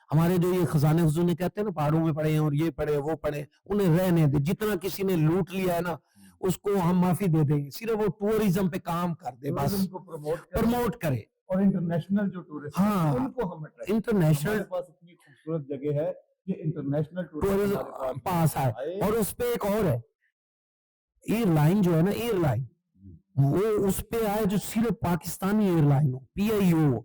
ہمارے جو یہ خزانے خزونے کہتے ہیں نا پہاڑوں میں پڑے ہیں اور یہ پڑے وہ پڑے, انہیں رہنے دے. جتنا کسی نے لوٹ لیا ہے نا اس کو ہم معافی دے دیں گے, صرف وہ ٹورزم پہ کام کر دے, بس پروموٹ کرے. اور انٹرنیشنل جو ٹورسٹ ہاں ان کو ہم انٹرنیشنل ہمارے پاس اتنی خوبصورت جگہ ہے کہ انٹرنیشنل ٹورزم پاس آئے. اور اس پہ ایک اور ہے, ایئر لائن جو ہے نا, ایئر لائن وہ اس پہ آئے جو صرف پاکستانی ایئر لائن ہو, پی آئی او,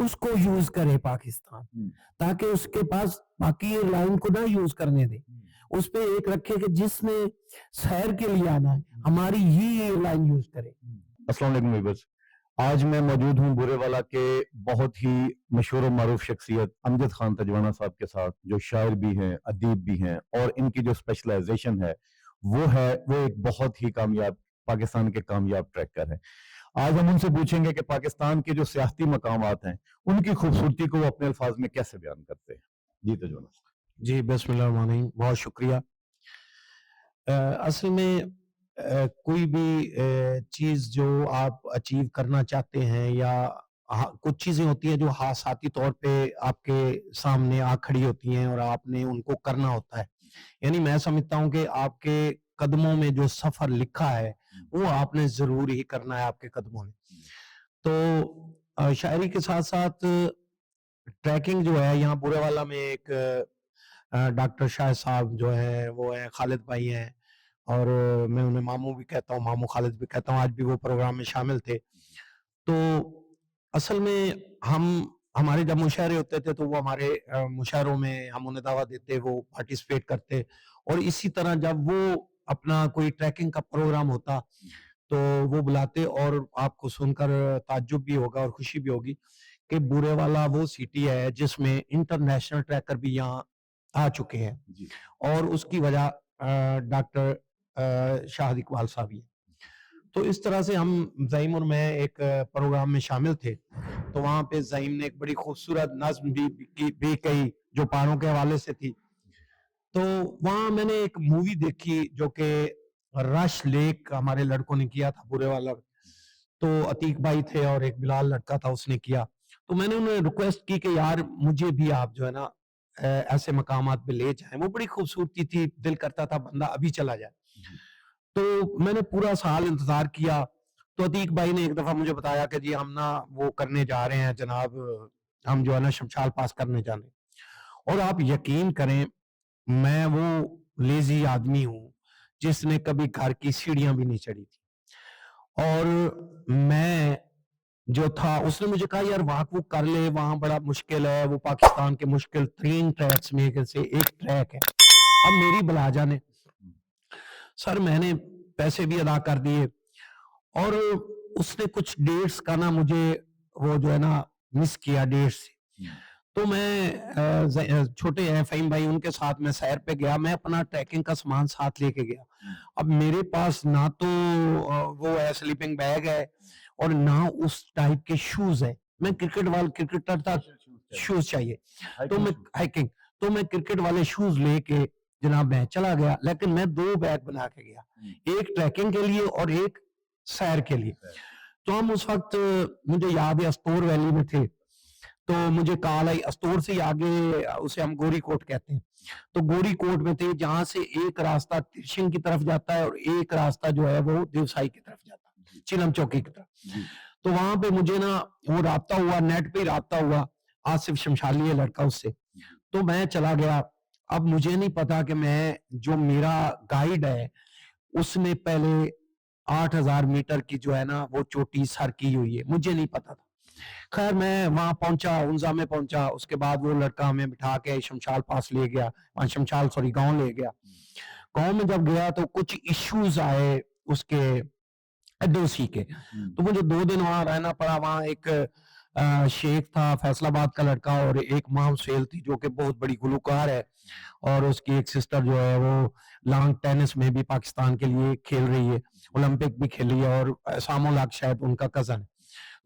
اس کو یوز کرے پاکستان, تاکہ اس کے پاس باقی ایئر لائن کو نہ یوز کرنے دے. اس پہ ایک رکھے کہ جس نے سیر کے لیے آنا ہے ہماری ہی ایئر لائن یوز کرے. السلام علیکم ویورز, آج میں موجود ہوں بورے والا کے بہت ہی مشہور و معروف شخصیت امجد خان تجوانہ صاحب کے ساتھ, جو شاعر بھی ہیں, ادیب بھی ہیں, اور ان کی جو اسپیشلائزیشن ہے وہ ایک بہت ہی کامیاب پاکستان کے کامیاب ٹریکر ہیں. آج ہم ان سے پوچھیں گے کہ پاکستان کے جو سیاحتی مقامات ہیں ان کی خوبصورتی کو وہ اپنے الفاظ میں کیسے بیان کرتے ہیں. جی تجوانہ صاحب. جی بسم اللہ الرحمن الرحیم, بہت شکریہ. اصل میں کوئی بھی چیز جو آپ اچیو کرنا چاہتے ہیں, یا کچھ چیزیں ہوتی ہیں جو حادثاتی طور پہ آپ کے سامنے آ کھڑی ہوتی ہیں اور آپ نے ان کو کرنا ہوتا ہے. یعنی میں سمجھتا ہوں کہ آپ کے قدموں میں جو سفر لکھا ہے وہ آپ نے ضرور ہی کرنا ہے آپ کے قدموں میں. تو شاعری کے ساتھ ساتھ ٹریکنگ جو ہے, یہاں بورے والا میں ایک ڈاکٹر شاہ صاحب جو ہے وہ ہیں, خالد بھائی ہیں, اور میں انہیں ماموں بھی کہتا ہوں, ماموں خالد بھی کہتا ہوں, آج بھی وہ پروگرام میں شامل تھے. تو اصل میں ہمارے جب مشاعرے ہوتے تھے تو وہ ہمارے مشاعروں میں ہم انہیں دعوت دیتے, وہ پارٹیسپیٹ کرتے, اور اسی طرح جب وہ اپنا کوئی ٹریکنگ کا پروگرام ہوتا تو وہ بلاتے. اور آپ کو سن کر تعجب بھی ہوگا اور خوشی بھی ہوگی کہ بورے والا وہ سٹی ہے جس میں انٹرنیشنل ٹریکر بھی یہاں آ چکے ہیں, اور اس کی وجہ ڈاکٹر شاہد اقبال صاحب ہی. تو اس طرح سے ہم زعیم اور میں ایک پروگرام میں شامل تھے, تو وہاں پہ زعیم نے ایک بڑی خوبصورت نظم بھی کہی جو پہاڑوں کے حوالے سے تھی. تو وہاں میں نے ایک مووی دیکھی جو کہ رش لیک ہمارے لڑکوں نے کیا تھا بورے والا, تو عتیق بھائی تھے اور ایک بلال لڑکا تھا, اس نے کیا. تو میں نے انہیں ریکویسٹ کی کہ یار مجھے بھی آپ جو ہے نا ایسے مقامات پہ لے جائیں. وہ بڑی خوبصورتی تھی, دل کرتا تھا بندہ ابھی چلا جائے. تو میں نے پورا سال انتظار کیا. تو عتیق بھائی نے ایک دفعہ مجھے بتایا کہ جی ہم نا وہ کرنے جا رہے ہیں جناب, ہم جو ہے نا شمشال پاس کرنے جانے. اور آپ یقین کریں میں وہ لیزی آدمی ہوں جس نے کبھی گھر کی سیڑھیاں بھی نہیں چڑھی تھی, اور میں جو تھا اس نے مجھے کہا یار وہاں کو کر لے, وہاں بڑا مشکل ہے, وہ پاکستان کے مشکل ترین ٹریکس میں سے ایک ٹریک ہے. اب میری بلا جانے سر, میں نے پیسے بھی ادا کر دیے, اور اس نے کچھ ڈیٹس کا نا مجھے وہ جو ہے نا مس کیا ڈیٹس. تو میں چھوٹے ہیں فہیم بھائی, ان کے ساتھ میں سیر پہ گیا, میں اپنا ٹریکنگ کا سامان ساتھ لے کے گیا. اب میرے پاس نہ تو وہ ہے سلیپنگ بیگ ہے اور نہ اس ٹائپ کے شوز ہے. میں کرکٹر تھا, شوز چاہیے, تو میں ہائیکنگ, تو میں کرکٹ والے شوز لے کے جناب میں چلا گیا. لیکن میں 2 بیگ بنا کے گیا, ایک ٹریکنگ کے لیے اور ایک سیر کے لیے. تو ہم اس وقت مجھے یاد ہے استور ویلی میں تھے, تو مجھے کال آئی استور سے آگے, اسے ہم گوری کوٹ کہتے ہیں, تو گوری کوٹ میں تھے جہاں سے ایک راستہ ترشنگ کی طرف جاتا ہے اور ایک راستہ جو ہے وہ دیوسائی کی طرف جاتا ہے, چنم چوکی کی طرف. تو وہاں پہ مجھے نا وہ رابطہ ہوا, نیٹ پہ رابطہ ہوا, آصف شمشالی ہے لڑکا اس سے. تو میں چلا گیا. اب مجھے نہیں پتا کہ میں جو میرا گائیڈ ہے اس نے پہلے 8000 میٹر کی جو ہے نا وہ چوٹی سر کی ہوئی ہے, مجھے نہیں پتا تھا. خیر میں وہاں پہنچا, انزا میں پہنچا, اس کے بعد وہ لڑکا ہمیں بٹھا کے شمشال پاس لے گیا, گاؤں لے گیا. گاؤں میں جب گیا تو کچھ ایشوز آئے اس کے ایڈوسی کے, تو مجھے 2 دن وہاں رہنا پڑا. وہاں ایک شیخ تھا فیصل آباد کا لڑکا, اور ایک ماہ سیل تھی جو کہ بہت بڑی گلوکار ہے, اور اس کی ایک سسٹر جو ہے وہ لانگ ٹینس میں بھی پاکستان کے لیے کھیل رہی ہے, اولمپک بھی کھیلی ہے, اور سامو لاک شاید ان کا کزن ہے.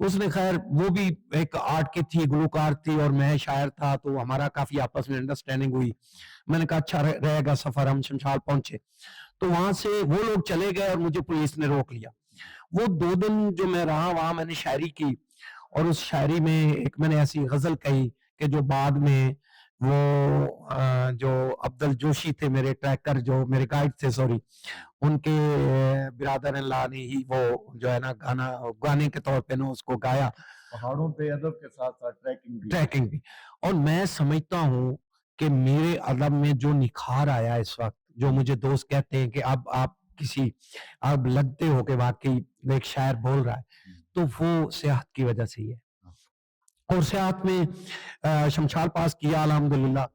اس نے خیر وہ بھی ایک آرٹ کی تھی, گلوکار تھی, اور میں شاعر تھا, تو ہمارا کافی آپس میں انڈرسٹینڈنگ ہوئی. میں نے کہا اچھا رہے گا سفر. ہم شمشال پہنچے تو وہاں سے وہ لوگ چلے گئے اور مجھے پولیس نے روک لیا. وہ 2 دن جو میں رہا وہاں میں نے شاعری کی, اور اس شاعری میں ایک میں نے ایسی غزل کہی کہ جو بعد میں وہ جو افضل جوشی تھے میرے ٹریکر جو میرے گائیڈ تھے سوری ان کے برادر اللہ نے ہی وہ جو ہے نا گانے کے طور پہ نا اس کو گایا پہاڑوں پہ ادب کے ساتھ ساتھ ٹریکنگ بھی. اور میں سمجھتا ہوں کہ میرے ادب میں جو نکھار آیا اس وقت جو مجھے دوست کہتے ہیں کہ اب آپ اب لگتے ہو کہ واقعی ایک شاعر بول رہا ہے تو وہ سیاحت کی وجہ سے ہی ہے. اور سیاحت میں شمشال پاس کیا الحمدللہ.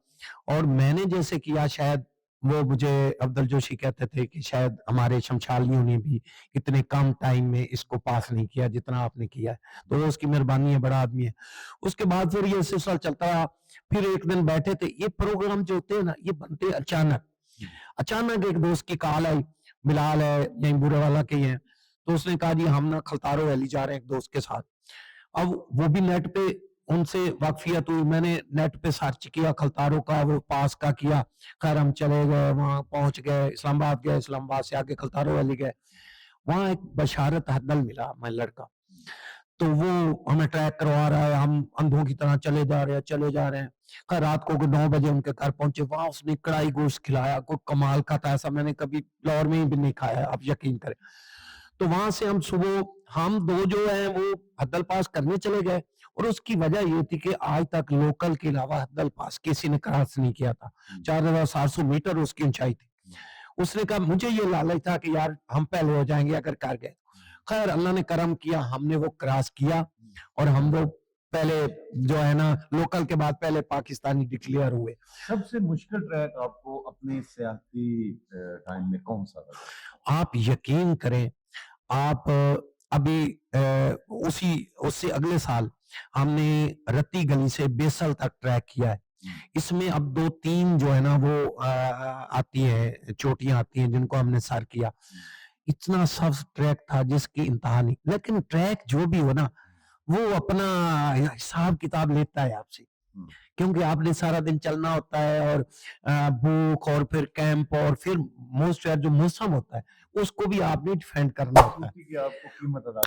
اور میں نے جیسے کیا شاید وہ مجھے افضل جوشی کہتے تھے کہ شاید ہمارے شمشالیوں نے بھی اتنے کم ٹائم میں اس کو پاس نہیں کیا جتنا آپ نے کیا ہے تو وہ اس کی مہربانی ہے بڑا آدمی ہے. اس کے بعد پھر یہ سلسلہ چلتا رہا. پھر ایک دن بیٹھے تھے یہ پروگرام جو ہوتے ہیں نا یہ بنتے اچانک ایک دوست کی کال آئی بلال ہے یہیں بورے والا کے ہیں تو اس نے کہا جی ہم نا کھلتارو ویلی جا رہے ہیں ایک دوست کے ساتھ. اب وہ بھی نیٹ پہ ان سے واقفیت ہوئی میں نے نیٹ پہ سرچ کیا کھلتارو کا وہ پاس کا کیا. خیر ہم چلے گئے وہاں پہنچ گئے اسلام آباد گئے اسلام آباد سے آگے کھلتارو ویلی گئے. وہاں ایک بشارت حدل ملا میں لڑکا تو وہ ہمیں ٹریک کروا رہا ہے ہم اندھوں کی طرح چلے جا رہے ہیں. خیر رات کو 9 بجے ان کے گھر پہنچے وہاں اس نے کڑائی گوشت کھلایا کوئی کمال کا تھا ایسا میں نے کبھی لاہور میں بھی نہیں کھایا آپ یقین کریں. تو وہاں سے ہم صبح ہم دو جو ہیں وہ حدل پاس کرنے چلے گئے اور اس کی وجہ یہ تھی کہ آج تک لوکل کے علاوہ حدل پاس کسی نے کراس نہیں کیا تھا. 4700 میٹر اس کی اونچائی تھی. اس نے کہا مجھے یہ لالچ تھا کہ یار ہم پہلے ہو جائیں گے اگر کر گئے. خیر اللہ نے کرم کیا ہم نے وہ کراس کیا اور ہم وہ پہلے جو ہے نا لوکل کے بعد پہلے پاکستانی ڈکلیئر ہوئے. سب سے مشکل ٹریک آپ کو اپنے سیاحتی ٹائم میں کون سا لگا؟ آپ یقین کریں آپ ابھی اس سے اگلے سال ہم نے رتی گلی سے بیسل تک ٹریک کیا ہے. اس میں اب 2-3 جو ہے نا وہ آتی ہیں چوٹیاں آتی ہیں جن کو ہم نے سر کیا. اتنا سخت ٹریک تھا جس کی انتہا نہیں. لیکن ٹریک جو بھی ہو نا وہ اپنا حساب کتاب لیتا ہے آپ سے کیونکہ آپ نے سارا دن چلنا ہوتا ہے اور بھوک اور پھر کیمپ اور پھر جو موسم ہوتا ہے اس کو بھی آپ نے ڈیفینڈ کرنا ہوتا ہے کہ آپ کو قیمت ادا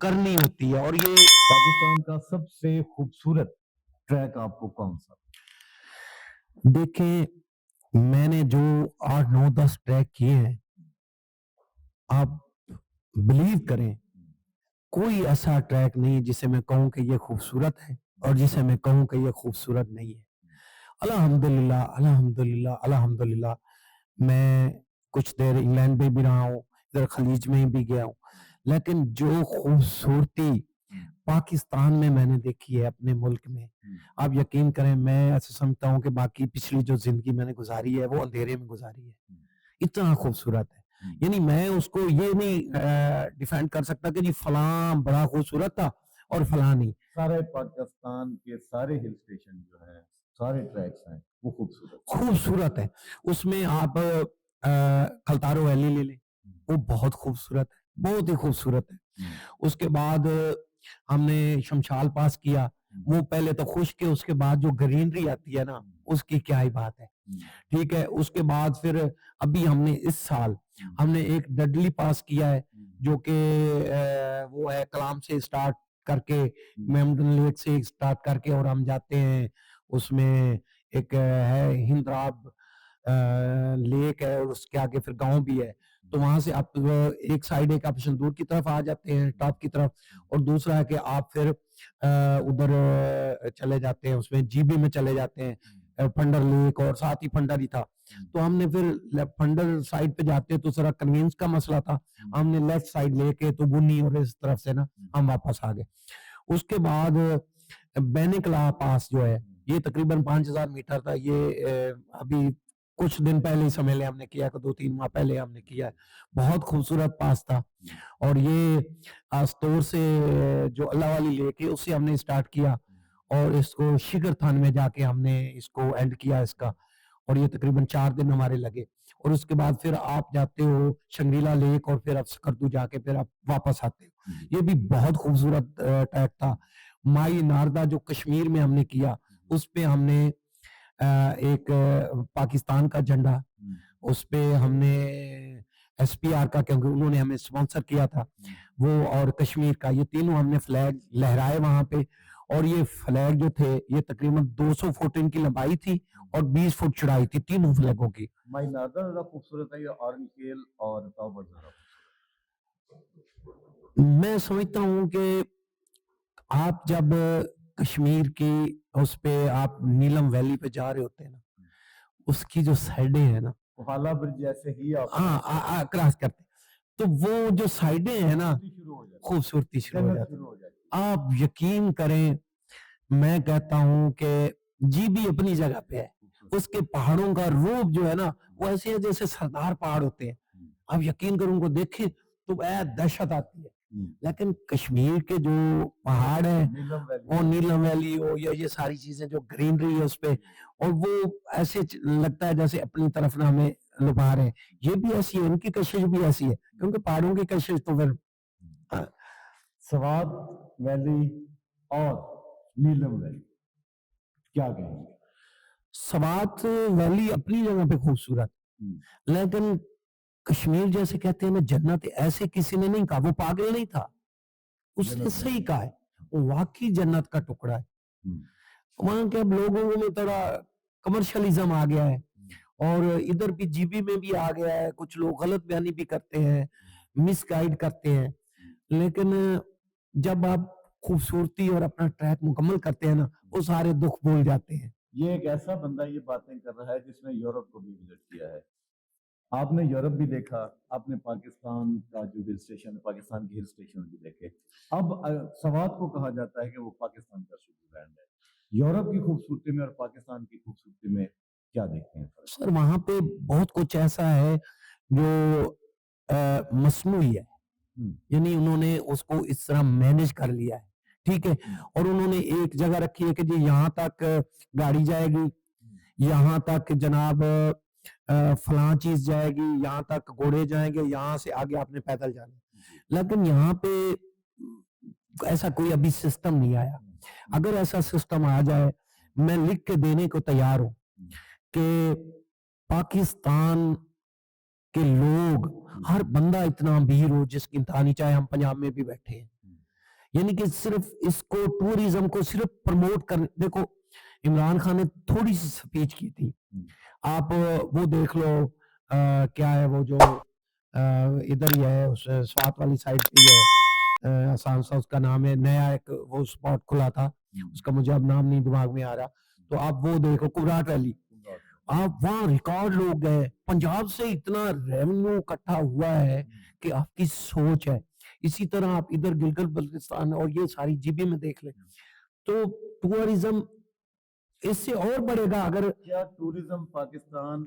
کرنی ہوتی ہے. اور یہ پاکستان کا سب سے خوبصورت ٹریک آپ کو کون سا؟ دیکھیں میں نے جو 8-9-10 ٹریک کیے ہیں آپ بلیو کریں کوئی ایسا ٹریک نہیں جسے میں کہوں کہ یہ خوبصورت ہے اور جسے میں کہوں کہ یہ خوبصورت نہیں ہے. الحمدللہ الحمدللہ الحمدللہ میں کچھ دیر انگلینڈ میں بھی رہا ہوں ادھر خلیج میں بھی گیا ہوں لیکن جو خوبصورتی پاکستان میں نے دیکھی ہے اپنے ملک میں آپ یقین کریں میں ایسا سمجھتا ہوں کہ باقی پچھلی جو زندگی میں نے گزاری ہے وہ اندھیرے میں گزاری ہے. اتنا خوبصورت ہے یعنی میں اس کو یہ نہیں ڈیفینڈ کر سکتا کہ جی فلاں بڑا خوبصورت تھا اور فلاں نہیں. سارے پاکستان کے سارے ہل اسٹیشن جو ہیں سارے ٹریکس ہیں وہ خوبصورت ہے. اس میں آپ کھلتارو ویلی لے لیں وہ بہت خوبصورت ہے بہت ہی خوبصورت ہے. اس کے بعد ہم نے شمشال پاس کیا وہ پہلے تو خشک ہے اس کے بعد جو گرینری آتی ہے نا اس کی کیا ہی بات ہے ٹھیک ہے. اس کے بعد پھر ابھی ہم نے اس سال ہم نے ایک ڈڈلی پاس کیا ہے جو کہ وہ ہے کلام سے سٹارٹ کر کے میمڈن لیک سے سٹارٹ کر کے اور ہم جاتے ہیں اس میں ایک ہے ہندراب لیک ہے اور اس کے آگے پھر گاؤں بھی ہے تو وہاں سے آپ ایک سائیڈ ایک آپ شندور کی طرف آ جاتے ہیں ٹاپ کی طرف اور دوسرا ہے کہ آپ پھر ادھر چلے جاتے ہیں اس میں جی بی میں چلے جاتے ہیں پنڈر لیک اور ساتھ ہی پنڈر ہی تھا تو ہم نے پھر پنڈر سائیڈ پہ جاتے تو ذرا کنوینس کا مسئلہ تھا ہم نے لیفٹ سائیڈ لے کے تو بنی اور اس طرف سے نا ہم واپس آ گئے. اس کے بعد بینکلا پاس جو ہے یہ تقریباً 5000 میٹر تھا. یہ ابھی کچھ دن پہلے سمجھ لیں ہم نے کیا 2-3 ماہ پہلے ہم نے کیا ہے. بہت خوبصورت پاس تھا اور یہ آستور سے جو اللہ والی لیک ہے اس سے ہم نے سٹارٹ کیا اور اس کو شکر تھان میں جا کے ہم نے اس کو اینڈ کیا اس کا اور یہ تقریباً 4 دن ہمارے لگے. اور اس کے بعد پھر آپ جاتے ہو شنگریلا لیک اور پھر آپ سکردو جا کے پھر آپ واپس آتے ہو. یہ بھی بہت خوبصورت ٹریک تھا. مائی ناردا جو کشمیر میں ہم نے کیا اس پہ ہم نے ایک پاکستان کا جھنڈا اس پہ ہم نے ایس پی آر کا کیونکہ انہوں نے ہمیں اسپانسر کیا تھا وہ اور کشمیر کا یہ تینوں ہم نے فلیگ لہرائے وہاں پہ اور یہ فلیگ جو تھے یہ تقریباً 200 فٹ ان کی لمبائی تھی اور 20 فٹ چڑھائی تھی تینوں فلیگوں کی. مائناردر زیادہ خوبصورت ہے یا آرن کیل اور ٹاور زیادہ میں سمجھتا ہوں کہ آپ جب کشمیر کی اس پہ آپ نیلم ویلی پہ جا رہے ہوتے ہیں نا اس کی جو سائڈیں ہیں نا کوہالا برج جیسے ہی آپ ہاں کراس کرتے تو وہ جو سائڈیں ہیں نا شروع ہو جاتی خوبصورتی شروع ہو جنت جاتی. شروع ہو جاتی آپ یقین کریں میں کہتا ہوں کہ جی بھی اپنی جگہ پہ ہے, اس کے پہاڑوں کا روپ جو ہے نا وہ ایسے ہیں جیسے سردار پہاڑ ہوتے ہیں. آپ یقین کریں ان کو دیکھیں تو دہشت آتی ہے. لیکن کشمیر کے جو پہاڑ ہیں نیلم ویلی وہ نیلم ویلی ہو یا یہ ساری چیزیں جو گرینری ہے اس پہ اور وہ ایسے لگتا ہے جیسے اپنی طرف نہ ہمیں لبھا رہے ہیں. یہ بھی ایسی ہے, ان کی کشش بھی ایسی ہے کیونکہ پہاڑوں کی کشش تو پھر سوات ویلی اور نیلم ویلی کیا کہیں گے؟ سوات ویلی اپنی جگہ پہ خوبصورت لیکن کشمیر جیسے کہتے ہیں نا جنت, ایسے کسی نے نہیں کہا, وہ پاگل نہیں تھا, اس نے صحیح کہا ہے, وہ واقعی جنت کا ٹکڑا ہے. وہاں کے اب لوگوں میں تھوڑا کمرشلزم آ گیا ہے اور ادھر بھی جی بی میں بھی آ گیا ہے, کچھ لوگ غلط بیانی بھی کرتے ہیں, مس گائیڈ کرتے ہیں. لیکن جب آپ خوبصورتی اور اپنا ٹریک مکمل کرتے ہیں نا وہ سارے دکھ بھول جاتے ہیں. یہ ایک ایسا بندہ یہ باتیں کر رہا ہے جس نے یورپ کو بھی وزٹ کیا ہے. آپ نے یورپ بھی دیکھا, آپ نے پاکستان کا جو ہل اسٹیشن, پاکستان کے ہل اسٹیشن بھی دیکھے. اب سوات کو کہا جاتا ہے کہ وہ پاکستان کا سوئٹزرلینڈ ہے. یورپ کی خوبصورتی میں اور پاکستان کی خوبصورتی میں کیا دیکھتے ہیں؟ سر وہاں پہ بہت کچھ ایسا ہے جو مصنوعی ہے, یعنی انہوں نے اس کو اس طرح مینج کر لیا ہے, ٹھیک ہے, اور انہوں نے ایک جگہ رکھی ہے کہ جی یہاں تک گاڑی جائے گی, یہاں تک جناب فلاں چیز جائے گی, یہاں تک گھوڑے جائیں گے, یہاں سے آگے آپ نے پیدل جانا. لیکن یہاں پہ ایسا کوئی ابھی سسٹم نہیں آیا. اگر ایسا سسٹم آ جائے میں لکھ کے دینے کو تیار ہوں کہ پاکستان کے لوگ ہر بندہ اتنا امیر ہو جس کی انتہا نہیں, چاہے ہم پنجاب میں بھی بیٹھے ہیں, یعنی کہ صرف اس کو ٹورزم کو صرف پروموٹ کر. دیکھو عمران خان نے تھوڑی سی سپیچ کی تھی, آپ وہ دیکھ لو کیا ہے وہ جو ادھر ہی ہے سوات والی سائڈ پہ ہی ہے, آسان سا اس کا نام ہے, نیا ایک وہ سپاٹ کھلا تھا, اس کا مجھے اب نام نہیں دماغ میں آ رہا, تو آپ وہ دیکھو کبراٹ ویلی, آپ وہاں ریکارڈ لوگ گئے, پنجاب سے اتنا ریونیو اکٹھا ہوا ہے کہ آپ کی سوچ ہے. اسی طرح آپ ادھر گلگت بلتستان اور یہ ساری جی بی میں دیکھ لیں تو ٹورزم اس سے اور بڑھے گا. اگر کیا ٹورزم پاکستان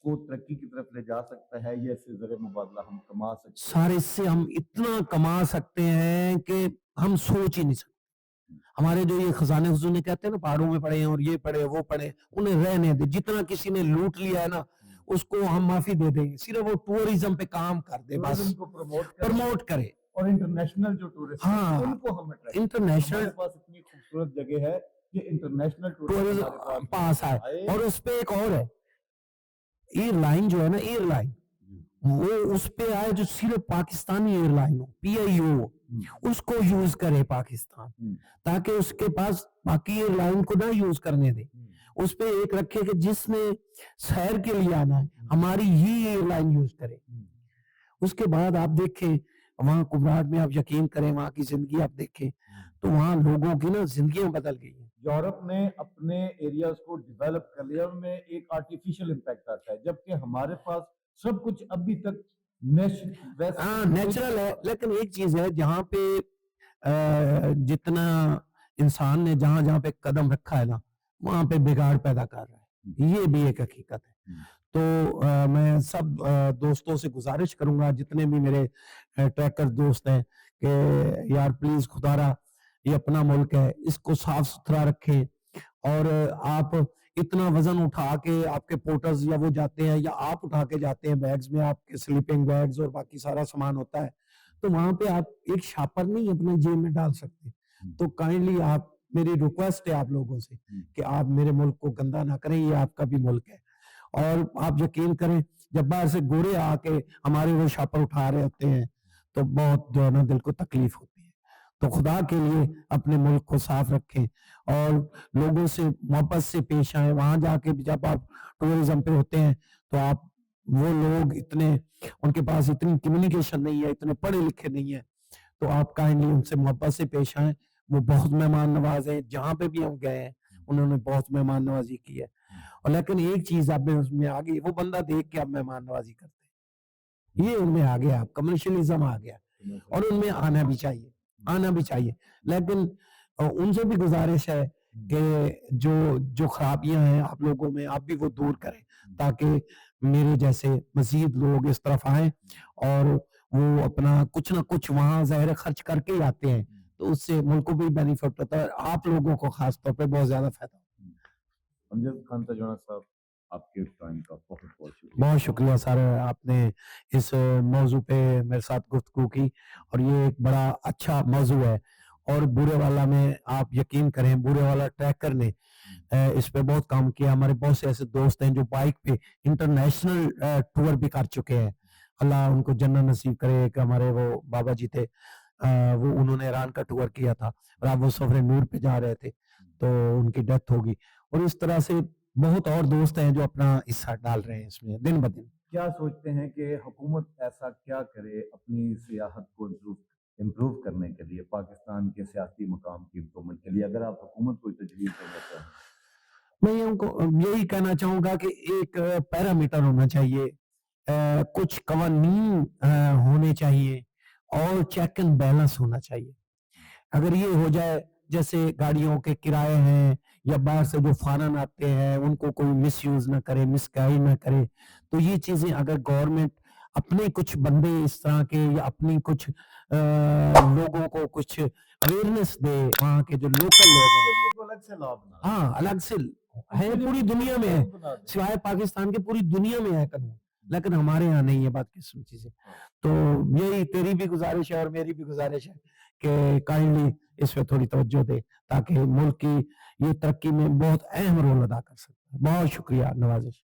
کو ترقی کی طرف لے جا سکتا ہے, یہ سے ذریعہ مبادلہ ہم کما سکتے ہیں؟ سارے اس سے ہم اتنا کما سکتے ہیں کہ ہم سوچ ہی نہیں سکتے. ہمارے جو یہ خزانے حضور نے کہتے ہیں نا پہاڑوں میں پڑے ہیں اور یہ پڑے وہ پڑے, انہیں رہنے دے, جتنا کسی نے لوٹ لیا ہے نا اس کو ہم معافی دے دیں گے, صرف وہ ٹورزم پہ کام کر دے, بس ٹورزم کو پروموٹ کرے. اور انٹرنیشنل جو ٹورسٹ ہیں ان کو ہم اٹریکٹ, انٹرنیشنل ہمارے پاس اتنی خوبصورت جگہ ہے کہ انٹرنیشنل ٹورزم پاس آئے. اور اس پہ ایک اور ہے, ایئر لائن جو ہے نا, ایئر لائن وہ اس پہ آئے جو صرف پاکستانی ایئر لائن ہو, پی آئی او, اس کو یوز کرے پاکستان, تاکہ اس کے پاس باقی ایئر لائن کو نہ یوز کرنے دے. اس پہ ایک رکھے کہ جس نے سیر کے لیے آنا ہے ہماری ہی ایئر لائن یوز کرے. اس کے بعد آپ دیکھیں وہاں کبراٹ میں, آپ یقین کریں وہاں کی زندگی آپ دیکھیں تو وہاں لوگوں کی نا زندگیاں بدل گئی ہیں. یورپ نے اپنے ایریاز کو ڈیولپ کر لیا, ان میں ایک آرٹیفیشل امپیکٹ آتا ہے, جبکہ ہمارے پاس سب کچھ ابھی تک نیچرل ہے. لیکن ایک چیز ہے, جہاں پہ جتنا انسان نے جہاں جہاں پہ قدم رکھا ہے نا وہاں پہ بگاڑ پیدا کر رہا ہے, یہ بھی ایک حقیقت ہے. تو میں سب دوستوں سے گزارش کروں گا, جتنے بھی میرے ٹریکر دوست ہیں, کہ یار پلیز خدارا یہ اپنا ملک ہے, اس کو صاف ستھرا رکھیں. اور آپ اتنا وزن اٹھا کے آپ کے پورٹرز یا وہ جاتے ہیں یا آپ اٹھا کے جاتے ہیں بیگز میں, آپ کے سلیپنگ بیگز اور باقی سارا سامان ہوتا ہے, تو وہاں پہ آپ ایک شاپر نہیں اپنے جیب میں ڈال سکتے. تو کائنڈلی آپ, میری ریکویسٹ ہے آپ لوگوں سے کہ آپ میرے ملک کو گندا نہ کریں, یہ آپ کا بھی ملک ہے. اور آپ یقین کریں جب باہر سے گورے آ کے ہمارے وہ شاپر اٹھا رہے ہوتے ہیں تو بہت جو ہے نا دل کو تکلیف ہوتی ہے. تو خدا کے لیے اپنے ملک کو صاف رکھیں اور لوگوں سے محبت سے پیش آئیں. وہاں جا کے جب آپ ٹورزم پہ ہوتے ہیں تو آپ وہ لوگ اتنے ان کے پاس اتنی کمیونیکیشن نہیں ہے, اتنے پڑھے لکھے نہیں ہیں, تو آپ کائنڈلی ان سے محبت سے پیش آئیں. وہ بہت مہمان نواز ہیں, جہاں پہ بھی ہم گئے ہیں انہوں نے بہت مہمان نوازی کی ہے. اور لیکن ایک چیز آپ میں اس میں آ گئی, وہ بندہ دیکھ کے آپ مہمان نوازی کرتے ہیں, یہ ان میں آ گیا, کمرشلزم آ گیا, اور ان میں آنا بھی چاہیے, آنا بھی چاہیے. لیکن ان سے بھی گزارش ہے کہ جو خرابیاں ہیں آپ لوگوں میں, آپ بھی وہ دور کریں تاکہ میرے جیسے مزید لوگ اس طرف آئیں اور وہ اپنا کچھ نہ کچھ وہاں ظاہر خرچ کر کے ہی آتے ہیں, تو اس سے ملک کو بھی بینیفٹ ہوتا ہے, آپ لوگوں کو خاص طور پہ بہت زیادہ فائدہ ہوتا ہے. امجد خان تجوانا صاحب, آپ کے ٹائم کا بہت بہت شکریہ. بہت شکریہ سر, آپ نے اس موضوع پہ میرے ساتھ گفتگو کی, اور یہ ایک بڑا اچھا موضوع ہے. اور بورے والا میں آپ یقین کریں, بورے والا ٹریکر نے اس پہ بہت کام کیا. ہمارے بہت سے ایسے دوست ہیں جو بائک پہ انٹرنیشنل ٹور بھی کر چکے ہیں. اللہ ان کو جنت نصیب کرے. کہ ہمارے وہ بابا جی تھے, وہ انہوں نے ایران کا ٹور کیا تھا, اور آپ وہ سفر نور پہ جا رہے تھے تو ان کی ڈیتھ ہوگی. اور اس طرح سے بہت اور دوست ہیں جو اپنا حصہ ڈال رہے ہیں اس میں دن بدن. کیا سوچتے ہیں کہ حکومت ایسا کیا کرے اپنی سیاحت کو امپروو کرنے کے لیے, پاکستان کے سیاسی مقام کی امپرومنٹ کے لیے, اگر آپ حکومت کو تجویز دینا چاہیں؟ میں ان کو یہی کہنا چاہوں گا کہ ایک پیرامیٹر ہونا چاہیے, کچھ قوانین ہونے چاہیے, اور چیک اینڈ بیلنس ہونا چاہیے. اگر یہ ہو جائے, جیسے گاڑیوں کے کرائے ہیں یا باہر سے جو فارن آتے ہیں ان کو کوئی مس یوز نہ کرے, مس گائڈ نہ کرے, تو یہ چیزیں اگر گورنمنٹ اپنے کچھ بندے اس طرح کے یا اپنی کچھ لوگوں کو کچھ اویئرنیس دے, وہاں کے جو لوکل لوگ ہیں, الگ سے لا بنا, ہاں الگ سے ہے, پوری دنیا میں ہے, سوائے پاکستان کے پوری دنیا میں ہے قانون, لیکن ہمارے یہاں نہیں ہے بات قسم چیزیں. تو یہی تیری بھی گزارش ہے اور میری بھی گزارش ہے کہ کائنڈلی اس پہ تھوڑی توجہ دے تاکہ ملک کی یہ ترقی میں بہت اہم رول ادا کر سکتا ہے. بہت شکریہ, نوازش.